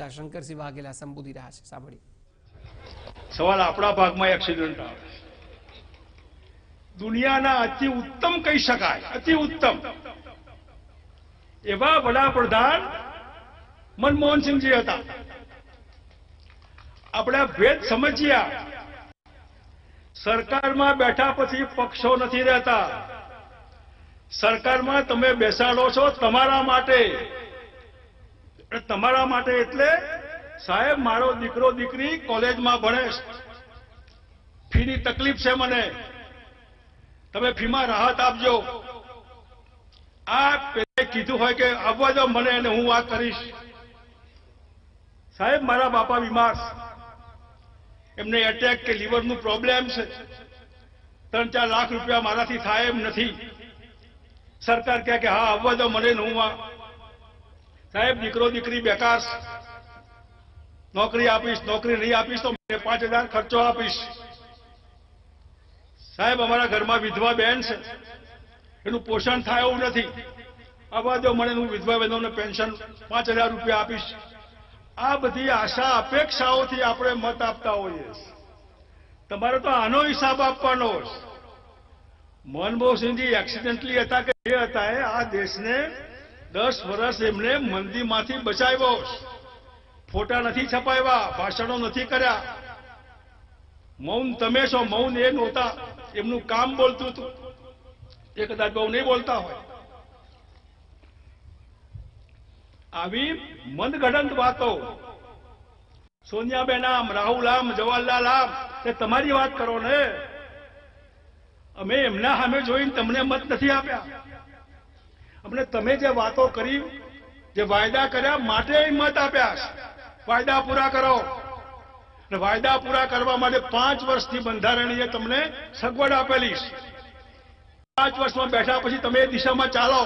શંકરસિંહ વાઘેલા સંબોધી રહ્યા છે. સાંભળીએ. સવાલ આપણા ભાગમાં એક્સિડન્ટ આવે. દુનિયાના અતિ ઉત્તમ કહી શકાય, અતિ ઉત્તમ એવા વડાપ્રધાન મનમોહનસિંહજી હતા. આપણે ભેદ સમજ્યા. સરકારમાં બેઠા પછી પક્ષો નથી રહેતા. સરકારમાં તમે બેસાડો છો તમારા માટે. તમારા માટે એટલે સાહેબ મારો દીકરો દીકરી કોલેજમાં ભણે, ફીની તકલીફ છે મને, તમે ફીમાં રાહત આપજો. આ પેલે કીધું હોય કે આવવા દો મને અને હું વાત કરીશ. સાહેબ મારા બાપા બીમાર, એમને એટેક કે લીવરનું પ્રોબ્લેમ છે, 3-4 લાખ રૂપિયા મારાથી થાય એમ નથી. સરકાર કહે કે હા આવવા દો મને, હું સાહેબ દીકરો દીકરી બેકાર, નોકરી આપીશ, નોકરી નહીં આપીશ તો 5,000 ખર્ચો આપીશ. સાહેબ અમારા ઘરમાં વિધવા બહેન છે, એનું પોષણ થાય એવું નથી, આવવા દો મને, હું વિધવા બહેનોને પેન્શન 5,000 રૂપિયા આપીશ. આ બધી આશા અપેક્ષાઓથી આપણે મત આપતા હોઈએ. તમારે તો આનો હિસાબ આપવાનો. મનમોહનસિંહજી એક્સિડન્ટલી હતા કે એ હતા, આ દેશને 10 વર્ષ એમને મંદીમાંથી બચાવ્યો. ફોટા નથી છપાવ્યા, ભાષણો નથી કર્યા. મૌન તમે છો, મૌન એ નહોતા. એમનું કામ બોલતું હતું. એ કદાચ બહુ નહીં બોલતા હોય. આવી મનગઢંત વાતો સોનિયાબેન આમ, રાહુલ આમ, જવાહરલાલ આમ, એ તમારી વાત કરો ને. અમે એમના સામે જોઈને તમને મત નથી આપ્યા. અમને તમે જે વાતો કરી, જે વાયદા કર્યા માટે મત આપ્યા. વાયદા પૂરા કરો. અને વાયદા પૂરા કરવા માટે 5 વર્ષથી બંધારણીય તમને સગવડ આપેલી. 5 વર્ષમાં બેઠા પછી તમે એ દિશામાં ચાલો.